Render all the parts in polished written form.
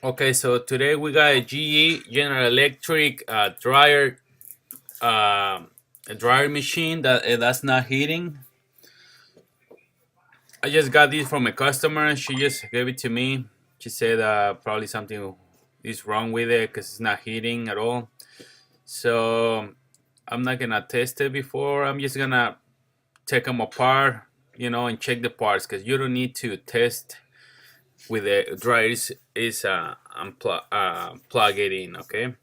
Okay, so today we got a GE General Electric dryer, a dryer machine that's not heating. I just got this from a customer. She just gave it to me. She said probably something is wrong with it because it's not heating at all. So I'm not gonna test it before. I'm just gonna take them apart, and check the parts because you don't need to test with the dryer. Is plug it in, okay?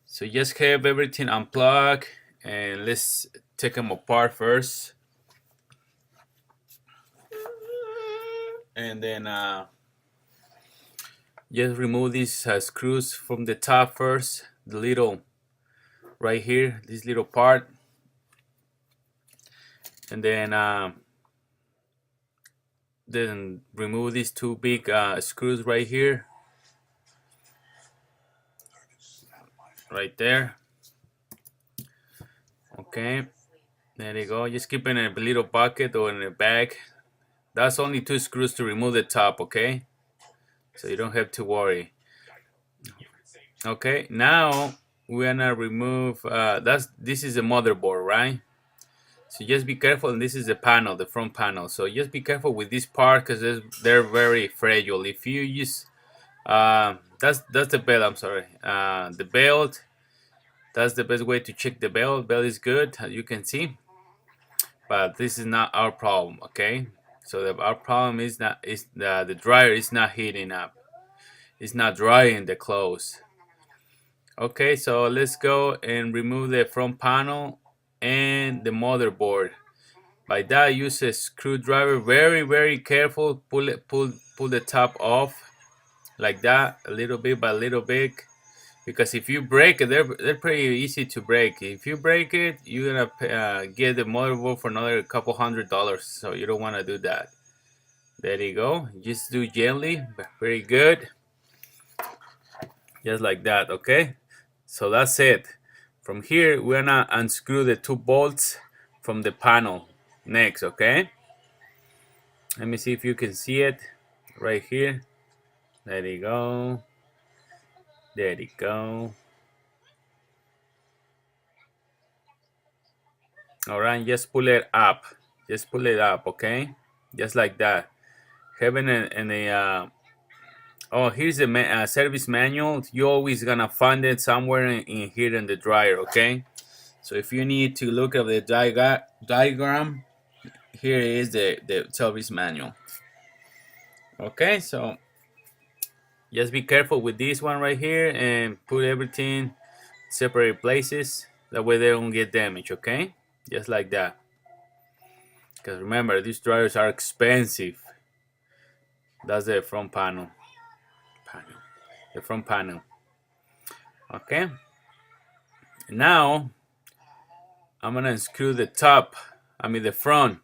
So just have everything unplugged and let's take them apart first. And then just remove these screws from the top first. The little right here, this little part. And then remove these two big screws right here. Right there. Okay. There you go. Just keep it in a little bucket or in a bag. That's only two screws to remove the top, okay? So you don't have to worry. Okay, now we're gonna remove this is the motherboard, right? So just be careful, and this is the panel, the front panel. So just be careful with this part because they're very fragile. If you use that's the belt, I'm sorry, the belt, that's the best way to check the belt. Belt is good, as you can see, but this is not our problem, okay? So our problem is not is the dryer is not heating up, it's not drying the clothes. Okay, so let's go and remove the front panel and the motherboard. By that, use a screwdriver. Very careful. Pull the top off like that, a little bit by little bit. Because if you break it, they're pretty easy to break. If you break it, you're gonna get the motherboard for another couple $100. So you don't want to do that. There you go. Just do gently. Very good. Just like that. Okay. So that's it. From here, we're gonna unscrew the two bolts from the panel next, okay? Let me see if you can see it right here. There you go. There you go. All right, just pull it up. Just pull it up, okay? Just like that. Having oh, here's the service manual. You're always gonna find it somewhere in here in the dryer, okay? So if you need to look at the diagram, here is the service manual. Okay, so just be careful with this one right here and put everything separate places. That way they don't get damaged, okay? Just like that. Because remember, these dryers are expensive. That's the front panel. The front panel. Okay. Now I'm gonna unscrew the top. I mean the front.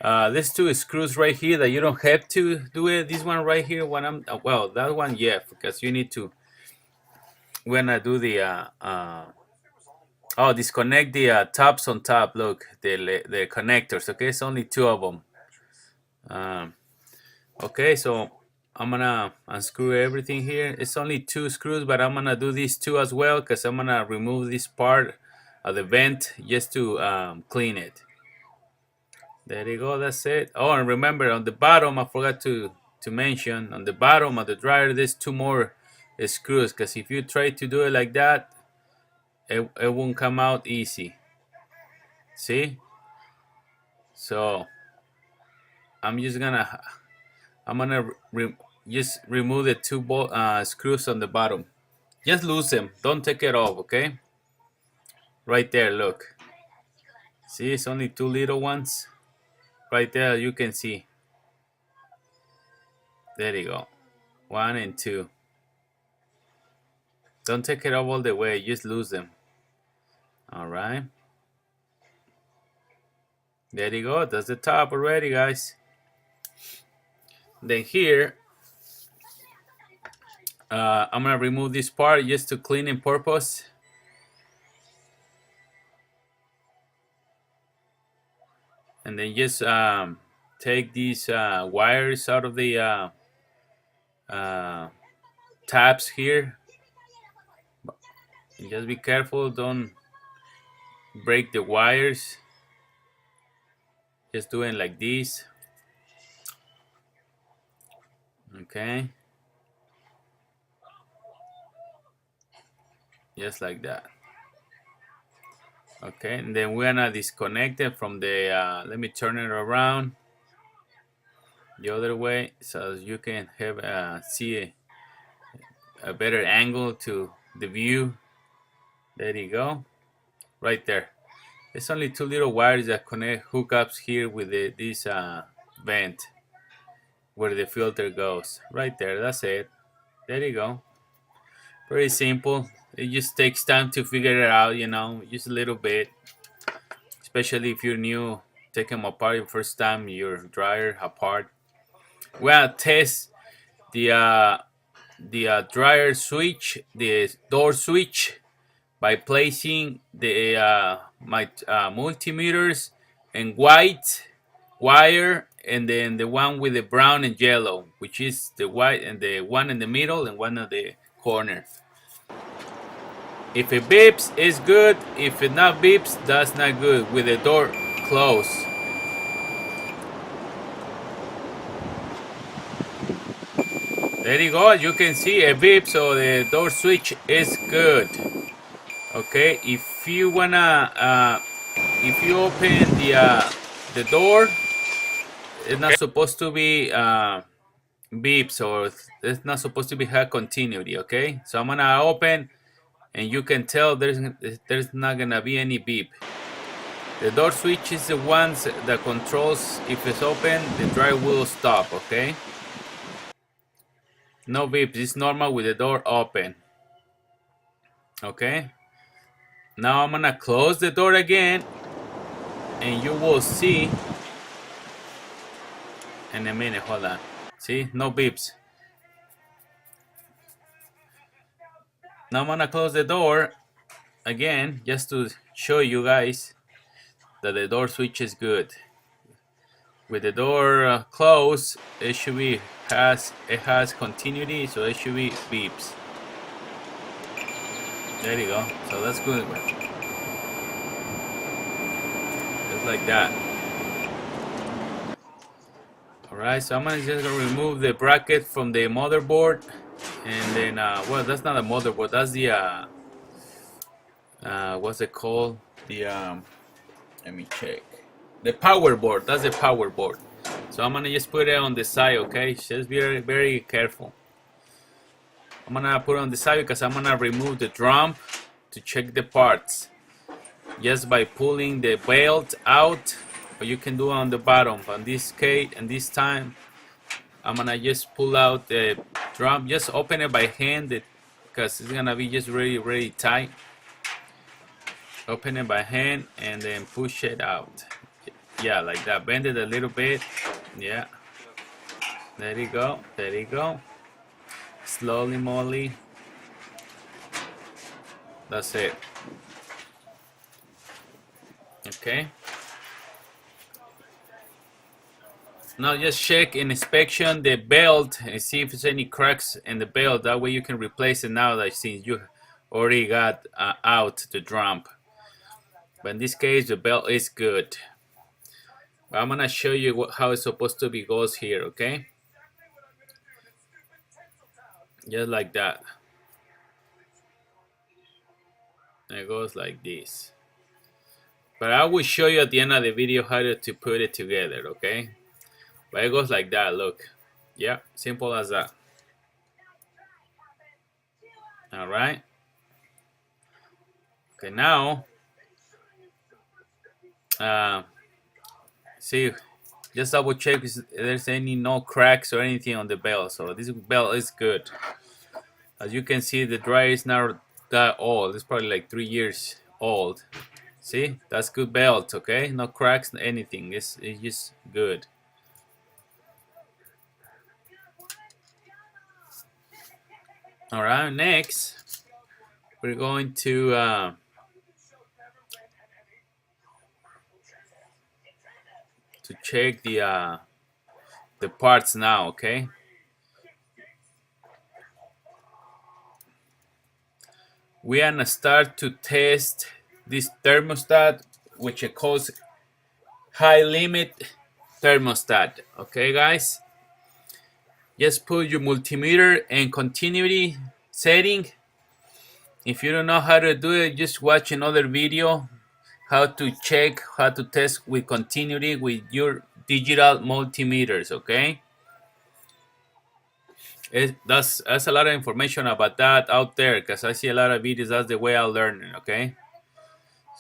There's two screws right here that you don't have to do it. This one right here, when I'm well, that one, yeah, because you need to. We're gonna do the oh, disconnect the tops on top. Look, the connectors. Okay, it's only two of them. Okay, so I'm gonna unscrew everything here. It's only two screws, but I'm gonna do these two as well because I'm gonna remove this part of the vent just to clean it. There you go. That's it. Oh, and remember on the bottom, I forgot to mention on the bottom of the dryer, there's two more screws because if you try to do it like that, it won't come out easy. See? So I'm gonna just remove the two screws on the bottom. Just lose them. Don't take it off, okay? Right there, look. See, it's only two little ones. Right there, you can see. There you go. One and two. Don't take it off all the way. Just lose them. All right. There you go. That's the top already, guys. Then here, I'm gonna remove this part just to cleaning purpose. And then just take these wires out of the tabs here. And just be careful, don't break the wires. Just doing like this. Okay. Just like that. Okay, and then we're gonna disconnect it from the, let me turn it around the other way so you can have see a better angle to the view. There you go, right there. There's only two little wires that connect hookups here with this vent where the filter goes. Right there, that's it. There you go. Pretty simple. It just takes time to figure it out, just a little bit. Especially if you're new, take them apart your first time, your dryer apart. We'll test the dryer switch, the door switch, by placing the my multimeters in white wire, and then the one with the brown and yellow, which is the white, and the one in the middle and one at the corner. If it beeps, it's good. If it not beeps, that's not good. With the door closed. There you go. You can see a beep, so the door switch is good. Okay. If you wanna, if you open the door, it's not supposed to be beeps, or it's not supposed to be high continuity. Okay. So I'm gonna open, and you can tell there's not gonna be any beep. The door switch is the ones that controls if it's open, the dryer will stop, okay? No beeps, it's normal with the door open. Okay? Now I'm gonna close the door again, and you will see in a minute, hold on. See, no beeps. Now I'm gonna close the door again, just to show you guys that the door switch is good. With the door closed, it should be it has continuity, so it should be beeps. There you go. So that's good. Just like that. Alright, so I'm just gonna remove the bracket from the motherboard, and then well, that's not a motherboard, that's the what's it called, the let me check, the power board. That's the power board. So I'm gonna just put it on the side. Okay, just be very, very careful. I'm gonna put it on the side because I'm gonna remove the drum to check the parts just by pulling the belt out, or you can do it on the bottom. But in this case, and this time, I'm gonna just pull out the drum. Just open it by hand because it's gonna be just really, really tight. Open it by hand and then push it out. Yeah, like that. Bend it a little bit. Yeah. There you go. There you go. Slowly, molly. That's it. Okay. Now just check and inspection the belt and see if there's any cracks in the belt. That way you can replace it now that since you already got out the drum. But in this case, the belt is good. I'm gonna show you how it's supposed to be goes here. Okay. Just like that. It goes like this. But I will show you at the end of the video how to put it together. Okay. But it goes like that. Look. Yeah. Simple as that. All right. Okay. Now. See, just double check if there's any no cracks or anything on the belt. So this belt is good. As you can see, the dryer is not that old. It's probably like 3 years old. See, that's good belt. Okay, no cracks, anything. It's just good. All right, next we're going to check the parts now. Okay. we're gonna start to test this thermostat, which it calls high limit thermostat. Okay, guys, just put your multimeter and continuity setting. If you don't know how to do it, just watch another video how to check, how to test with continuity with your digital multimeters. Okay, that's a lot of information about that out there, because I see a lot of videos. That's the way I learn it. Okay,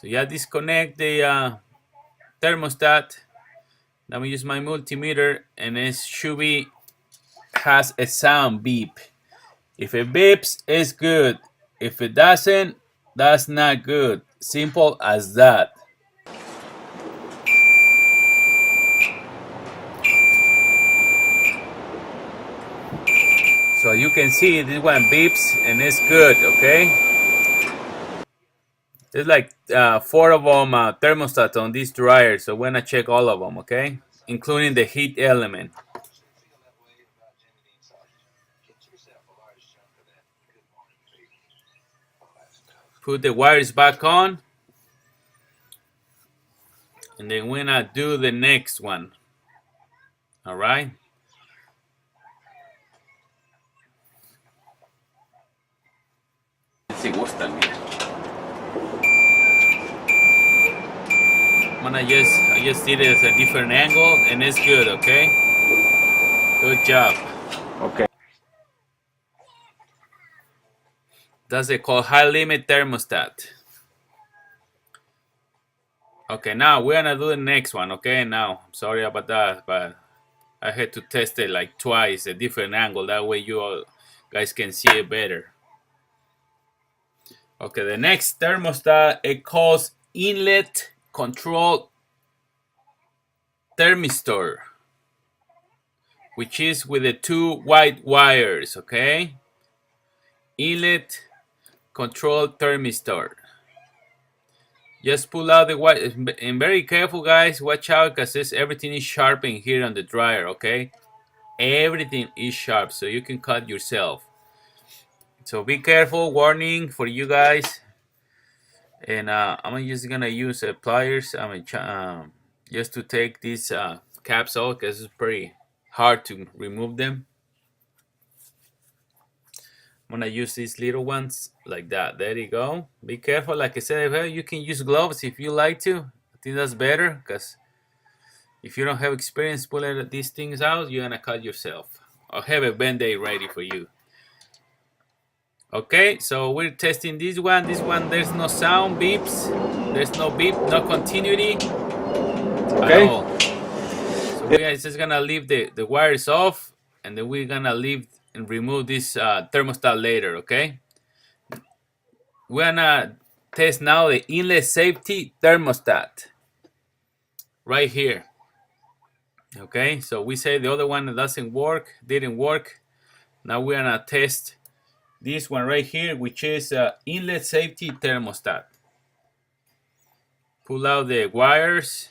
so yeah, disconnect the thermostat. Let me use my multimeter, and it should be has a sound beep. If it beeps, it's good. If it doesn't, that's not good. Simple as that. So you can see this one beeps and it's good, okay? There's like 4 of them thermostats on this dryer, so we're gonna check all of them, okay? Including the heat element. Put the wires back on, and then we're gonna do the next one. All right. Si gustan, mira. I just did it at a different angle, and it's good, okay? Good job. Okay. That's it called high limit thermostat. Okay, now we're gonna do the next one, okay? Now, sorry about that, but I had to test it like twice, a different angle. That way you all guys can see it better. Okay, the next thermostat, it calls Inlet Control Thermistor, which is with the 2 white wires, okay? Inlet Control Thermistor. Just pull out the wire, and very careful, guys. Watch out, because everything is sharpened here on the dryer, okay? Everything is sharp, so you can cut yourself. So be careful. Warning for you guys. And I'm just gonna use pliers. Just to take these caps out, because it's pretty hard to remove them. I'm gonna use these little ones like that. There you go. Be careful. Like I said, you can use gloves if you like to. I think that's better, because if you don't have experience pulling these things out, you're gonna cut yourself. I'll have a band-aid ready for you. Okay, so we're testing this one. This one, there's no sound beeps. There's no beep, no continuity Okay. at all. So we're just gonna leave the wires off, and then we're gonna leave and remove this thermostat later, okay? We're gonna test now the Inlet-Safety thermostat right here. Okay, so we say the other one didn't work. Now we're gonna test this one right here, which is Inlet-Safety thermostat. Pull out the wires.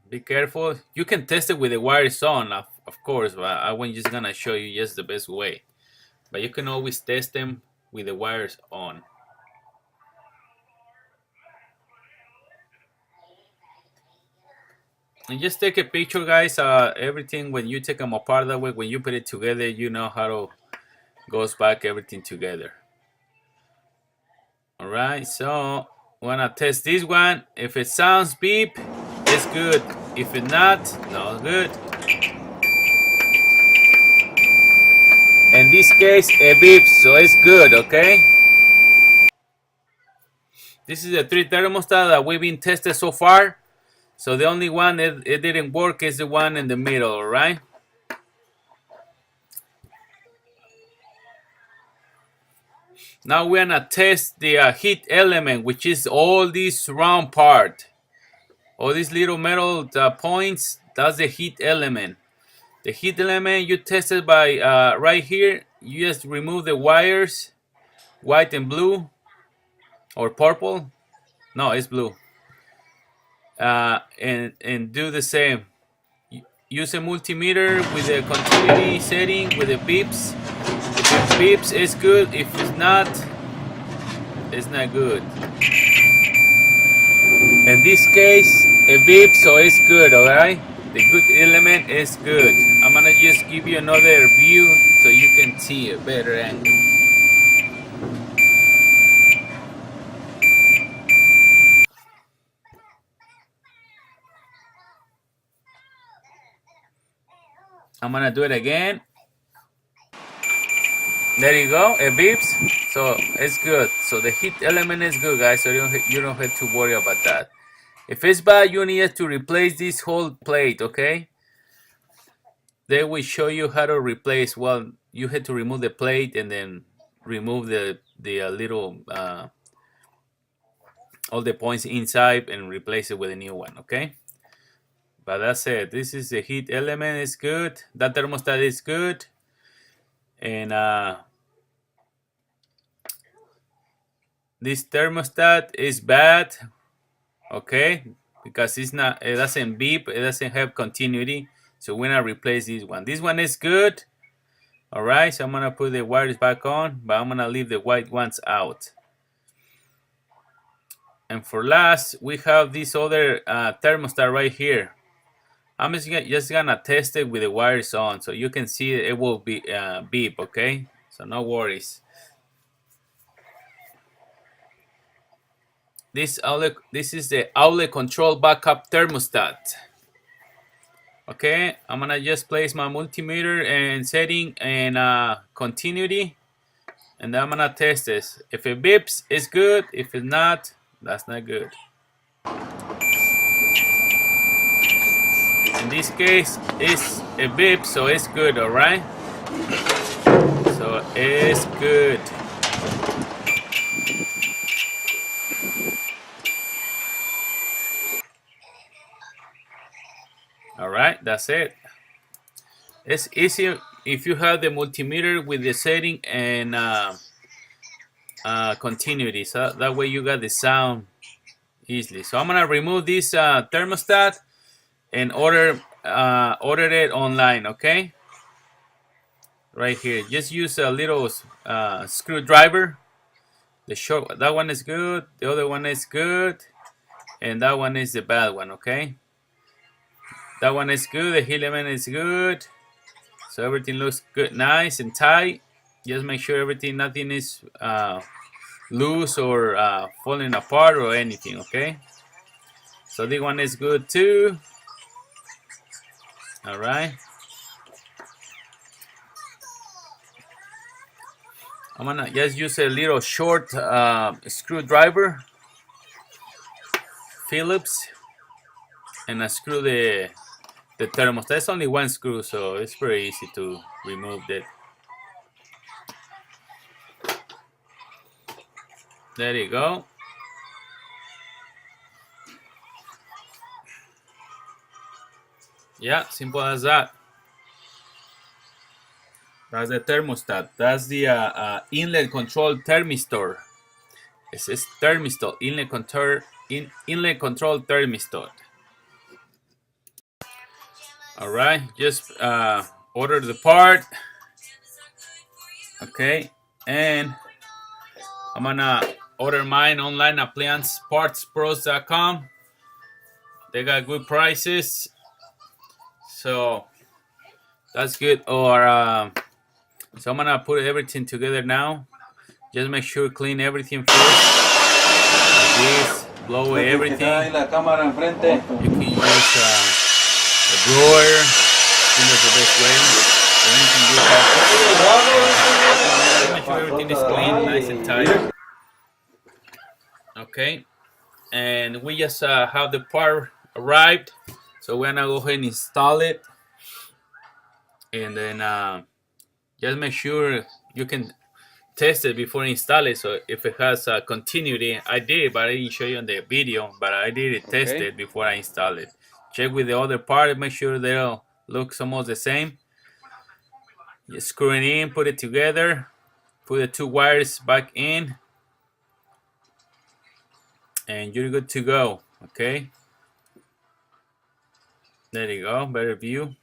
Be careful. You can test it with the wires on, of course, but I'm just gonna show you just the best way. But you can always test them with the wires on. And just take a picture, guys. Everything, when you take them apart that way, when you put it together, you know how to goes back everything together. All right, so we're gonna test this one. If it sounds beep, it's good. If it's not good. In this case, it beeps, so it's good, okay? This is the 3 thermostat that we've been tested so far. So the only one that it didn't work is the one in the middle, all right? Now we're gonna test the heat element, which is all this round part. All these little metal points, that's the heat element. The heat element you tested by right here. You just remove the wires, white and blue, or purple. No, it's blue. And do the same. Use a multimeter with the continuity setting with the beeps. If it beeps, it's good. If it's not, it's not good. In this case, a beep, so it's good, alright? The good element is good. I'm gonna just give you another view so you can see a better angle. I'm gonna do it again. There you go, it beeps. So it's good. So the heat element is good, guys. So you don't have to worry about that. If it's bad, you need to replace this whole plate, okay? They will show you how to replace. Well, you have to remove the plate and then remove the little all the points inside and replace it with a new one, okay? But that's it. This is the heat element. It's good. That thermostat is good. And this thermostat is bad, okay? Because it's not. It doesn't beep. It doesn't have continuity. So we're gonna replace this one. This one is good. All right. So I'm gonna put the wires back on, but I'm gonna leave the white ones out. And for last, we have this other thermostat right here. I'm just gonna test it with the wires on, so you can see it will be beep, okay? So no worries. This is the outlet control backup thermostat. Okay, I'm gonna just place my multimeter and setting and continuity, and I'm gonna test this. If it beeps, it's good. If it's not, that's not good. In this case, it's a beep, so it's good, all right? So it's good. All right, that's it. It's easy if you have the multimeter with the setting and continuity. So that way you got the sound easily. So I'm gonna remove this thermostat and order it online. Okay, right here. Just use a little screwdriver. The short that one is good. The other one is good, and that one is the bad one. Okay, that one is good. The element is good. So everything looks good, nice and tight. Just make sure nothing is loose or falling apart or anything, okay? So this one is good too. All right. I'm gonna just use a little short screwdriver, Phillips, and I screw the thermostat. It's only one screw, so it's very easy to remove that. There you go. Yeah, simple as that. That's the thermostat. That's the inlet control thermistor. It says Thermistor, inlet control thermistor. All right, just order the part. Okay, and I'm gonna order mine online at appliancepartspros.com. They got good prices, so that's good. Or so I'm gonna put everything together now. Just make sure clean everything first. Like this, blow away everything. You can use the blower. I think that's the best way. Or anything you have. Make sure everything is clean, nice and tight. Okay, and we just have the part arrived, so we're gonna go ahead and install it, and then just make sure you can test it before install it. So if it has continuity, I did, but I didn't show you on the video. But I did test it before I install it. Check with the other part, make sure they'll look almost the same. Just screw it in, put it together, put the two wires back in, and you're good to go. Okay, there you go, better view.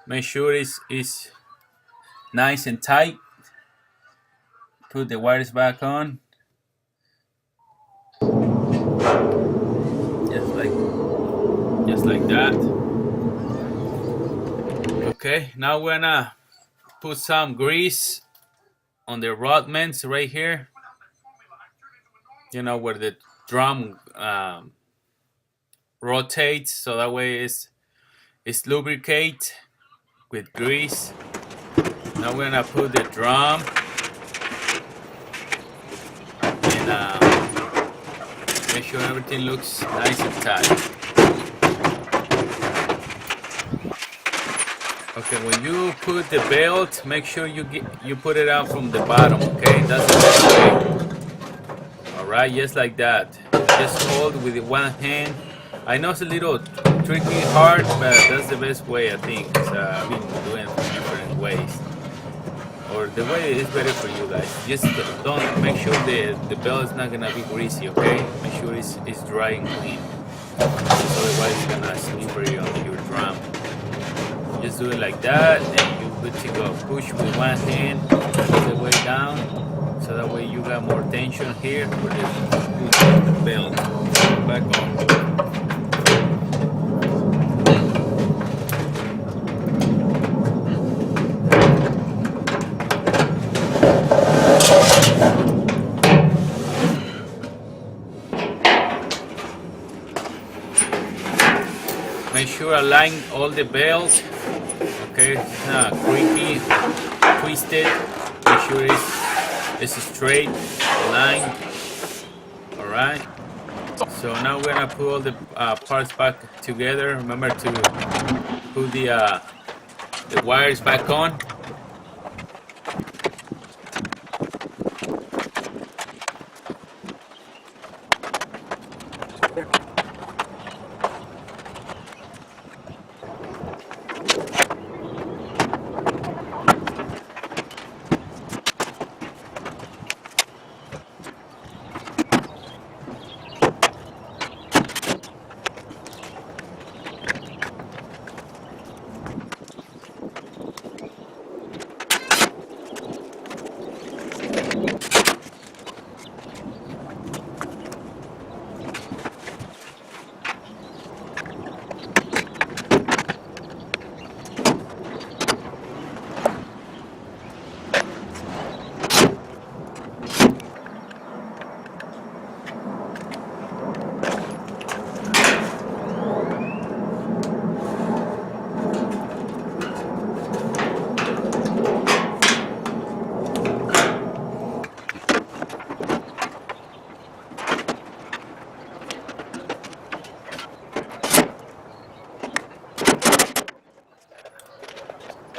Make sure it's nice and tight. Put the wires back on. Just like that. Okay, now we're gonna put some grease on the rod ends right here. You know where the drum rotates, so that way it's lubricate with grease. Now we're gonna put the drum and make sure everything looks nice and tight. Okay, when you put the belt, make sure you put it out from the bottom. Okay, that's the best way. All right, just like that. Just hold with one hand. I know it's a little tricky, hard, but that's the best way I think. I've been doing it different ways, or the way is better for you guys. Just don't make sure the belt is not gonna be greasy. Okay, make sure it's dry and clean. Otherwise, it's gonna slippery on your drum. Just do it like that, and you're good to go. Push with one hand all the way down, so that way you got more tension here for the belt. Back on. Make sure align all the belts. Okay, it's not creaky, twisted. Make sure it's straight line. All right. So now we're gonna put all the parts back together. Remember to put the wires back on.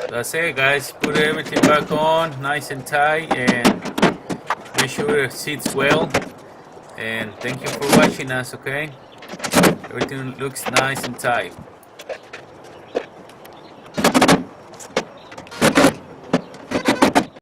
That's it, guys. Put everything back on, nice and tight, and make sure it sits well. And thank you for watching us. Okay, everything looks nice and tight.